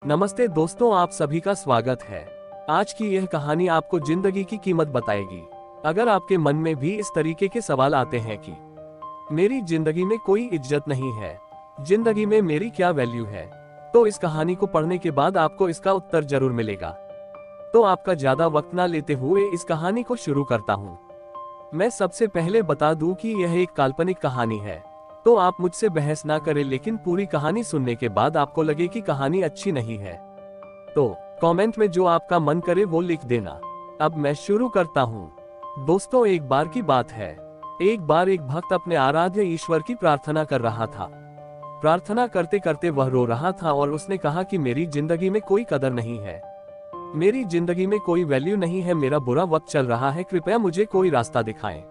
नमस्ते दोस्तों, आप सभी का स्वागत है। आज की यह कहानी आपको जिंदगी की कीमत बताएगी। अगर आपके मन में भी इस तरीके के सवाल आते हैं कि मेरी जिंदगी में कोई इज्जत नहीं है, जिंदगी में मेरी क्या वैल्यू है, तो इस कहानी को पढ़ने के बाद आपको इसका उत्तर जरूर मिलेगा। तो आपका ज्यादा वक्त ना लेते हुए इस कहानी को शुरू करता हूँ। मैं सबसे पहले बता दूं कि यह एक काल्पनिक कहानी है, तो आप मुझसे बहस ना करें, लेकिन पूरी कहानी सुनने के बाद आपको लगे कि कहानी अच्छी नहीं है तो कमेंट में जो आपका मन करे वो लिख देना। अब मैं शुरू करता हूँ। दोस्तों, एक बार की बात है। एक बार एक भक्त अपने आराध्य ईश्वर की प्रार्थना कर रहा था। प्रार्थना करते करते वह रो रहा था और उसने कहा कि मेरी जिंदगी में कोई कदर नहीं है, मेरी जिंदगी में कोई वैल्यू नहीं है, मेरा बुरा वक्त चल रहा है, कृपया मुझे कोई रास्ता दिखाएं।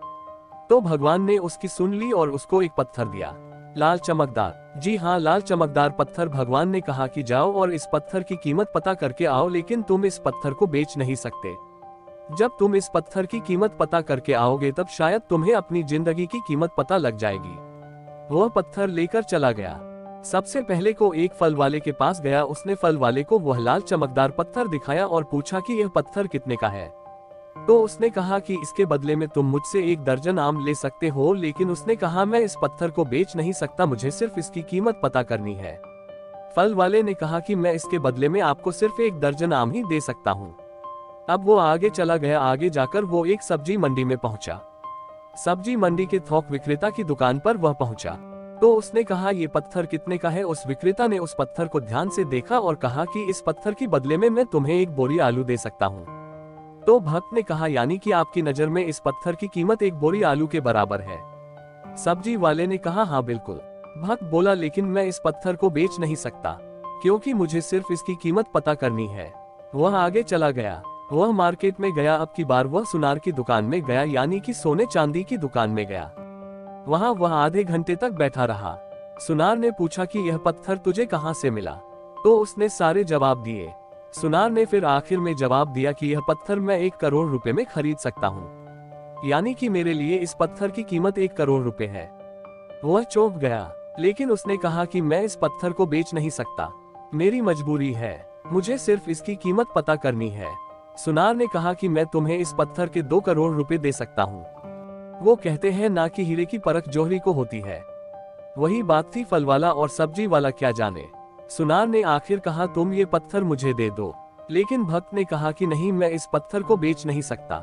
तो भगवान ने उसकी सुन ली और उसको एक पत्थर दिया, लाल चमकदार। जी हाँ, लाल चमकदार पत्थर। भगवान ने कहा कि जाओ और इस पत्थर की कीमत पता करके आओ, लेकिन तुम इस पत्थर को बेच नहीं सकते। जब तुम इस पत्थर की कीमत पता करके आओगे तब शायद तुम्हें अपनी जिंदगी की कीमत पता लग जाएगी। वह पत्थर लेकर चला गया। सबसे पहले को एक फल वाले के पास गया। उसने फल वाले को वह लाल चमकदार पत्थर दिखाया और पूछा कि यह पत्थर कितने का है। तो उसने कहा कि इसके बदले में तुम मुझसे 1 दर्जन आम ले सकते हो, लेकिन उसने कहा मैं इस पत्थर को बेच नहीं सकता, मुझे सिर्फ इसकी कीमत पता करनी है। फल वाले ने कहा कि मैं इसके बदले में आपको सिर्फ 1 दर्जन आम ही दे सकता हूँ। अब वो आगे चला गया। आगे जाकर वो एक सब्जी मंडी में पहुंचा। सब्जी मंडी के थोक विक्रेता की दुकान पर वह पहुंचा। तो उसने कहा ये पत्थर कितने का है। उस विक्रेता ने उस पत्थर को ध्यान से देखा और कहा कि इस पत्थर की बदले में मैं तुम्हें 1 बोरी आलू दे सकता हूँ। तो भक्त ने कहा यानी कि आपकी नजर में इस पत्थर की कीमत 1 बोरी आलू के बराबर है। सब्जी वाले ने कहा हाँ बिल्कुल। भक्त बोला लेकिन मैं इस पत्थर को बेच नहीं सकता, क्योंकि मुझे सिर्फ इसकी कीमत पता करनी है। वह आगे चला गया। वह मार्केट में गया। अब की बार वह सुनार की दुकान में गया, यानी कि सोने चांदी की दुकान में गया। वहाँ वह आधे घंटे तक बैठा रहा। सुनार ने पूछा कि यह पत्थर तुझे कहाँ से मिला। तो उसने सारे जवाब दिए। सुनार ने फिर आखिर में जवाब दिया कि यह पत्थर मैं 1 करोड़ रुपए में खरीद सकता हूँ, यानी कि मेरे लिए इस पत्थर की कीमत 1 करोड़ रुपए है। वह चौंक गया, लेकिन उसने कहा कि मैं इस पत्थर को बेच नहीं सकता, मेरी मजबूरी है, मुझे सिर्फ इसकी कीमत पता करनी है। सुनार ने कहा कि मैं तुम्हें इस पत्थर के 2 करोड़ रुपए दे सकता हूँ। वो कहते हैं ना कि हीरे की परख जौहरी को होती है। वही बात थी फल वाला और सब्जी वाला क्या जाने। सुनार ने आखिर कहा तुम ये पत्थर मुझे दे दो, लेकिन भक्त ने कहा कि नहीं, मैं इस पत्थर को बेच नहीं सकता।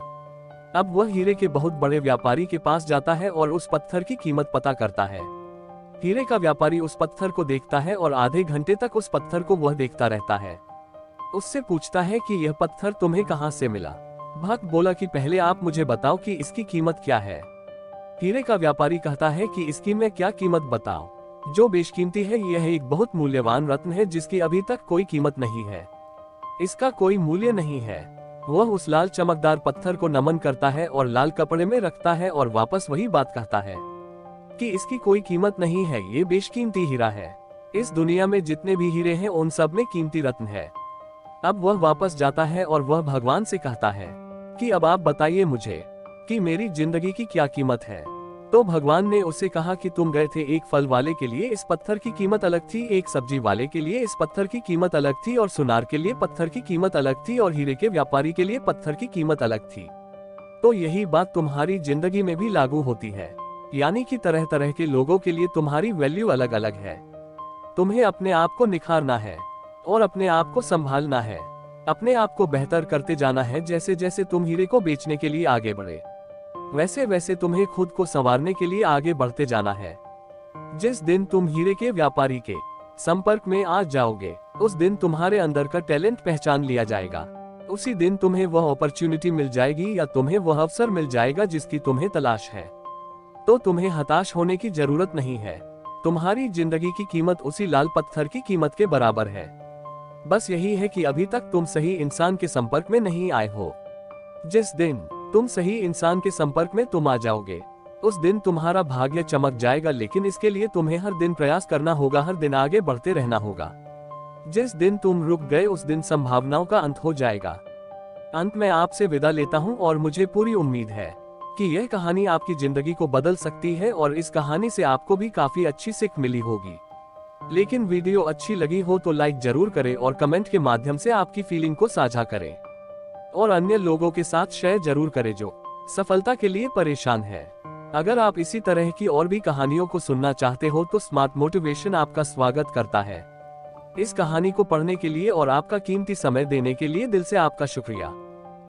अब वह हीरे के बहुत बड़े व्यापारी के पास जाता है और उस पत्थर की कीमत पता करता है। हीरे का व्यापारी उस पत्थर को देखता है और आधे घंटे तक उस पत्थर को वह देखता रहता है। उससे पूछता है कि यह पत्थर तुम्हें कहाँ से मिला। भक्त बोला कि पहले आप मुझे बताओ कि इसकी कीमत क्या है। हीरे का व्यापारी कहता है कि इसकी मैं क्या कीमत बताऊं, जो बेशकीमती है, यह एक बहुत मूल्यवान रत्न है जिसकी अभी तक कोई कीमत नहीं है, इसका कोई मूल्य नहीं है। वह उस लाल चमकदार पत्थर को नमन करता है और लाल कपड़े में रखता है और वापस वही बात कहता है कि इसकी कोई कीमत नहीं है, ये बेशकीमती हीरा है। इस दुनिया में जितने भी हीरे हैं उन सब में कीमती रत्न है। अब वह वापस जाता है और वह भगवान से कहता है कि अब आप बताइए मुझे कि मेरी जिंदगी की क्या कीमत है। तो भगवान ने उसे कहा कि तुम गए थे, एक फल वाले के लिए इस पत्थर की कीमत अलग थी, एक सब्जी वाले के लिए इस पत्थर की कीमत अलग थी, और सुनार के लिए पत्थर की कीमत अलग थी, और हीरे के व्यापारी के लिए पत्थर की कीमत अलग थी। तो यही बात तुम्हारी जिंदगी में भी लागू होती है, यानी कि तरह तरह के लोगों के लिए तुम्हारी वैल्यू अलग अलग है। तुम्हें अपने आप को निखारना है और अपने आप को संभालना है, अपने आप को बेहतर करते जाना है। जैसे जैसे तुम हीरे को बेचने के लिए आगे बढ़े, वैसे वैसे तुम्हें खुद को संवारने के लिए आगे बढ़ते जाना है। जिस दिन तुम हीरे के व्यापारी के संपर्क में आ जाओगे, उस दिन तुम्हारे अंदर का टैलेंट पहचान लिया जाएगा। उसी दिन तुम्हें वह अपॉर्चुनिटी मिल जाएगी या तुम्हें वह अवसर मिल जाएगा जिसकी तुम्हें तलाश है। तो तुम्हें हताश होने की जरूरत नहीं है। तुम्हारी जिंदगी की कीमत उसी लाल पत्थर की कीमत के बराबर है। बस यही है कि अभी तक तुम सही इंसान के संपर्क में नहीं आए हो। जिस दिन तुम सही इंसान के संपर्क में तुम आ जाओगे, उस दिन तुम्हारा भाग्य चमक जाएगा। लेकिन इसके लिए तुम्हें हर दिन प्रयास करना होगा, हर दिन आगे बढ़ते रहना होगा। जिस दिन तुम रुक गए उस दिन संभावनाओं का अंत हो जाएगा। अंत में आपसे विदा लेता हूं और मुझे पूरी उम्मीद है कि यह कहानी आपकी जिंदगी को बदल सकती है और इस कहानी से आपको भी काफी अच्छी सीख मिली होगी। लेकिन वीडियो अच्छी लगी हो तो लाइक जरूर करें और कमेंट के माध्यम से आपकी फीलिंग को साझा करें और अन्य लोगों के साथ शेयर जरूर करें जो सफलता के लिए परेशान है। अगर आप इसी तरह की और भी कहानियों को सुनना चाहते हो तो स्मार्ट मोटिवेशन आपका स्वागत करता है। इस कहानी को पढ़ने के लिए और आपका कीमती समय देने के लिए दिल से आपका शुक्रिया।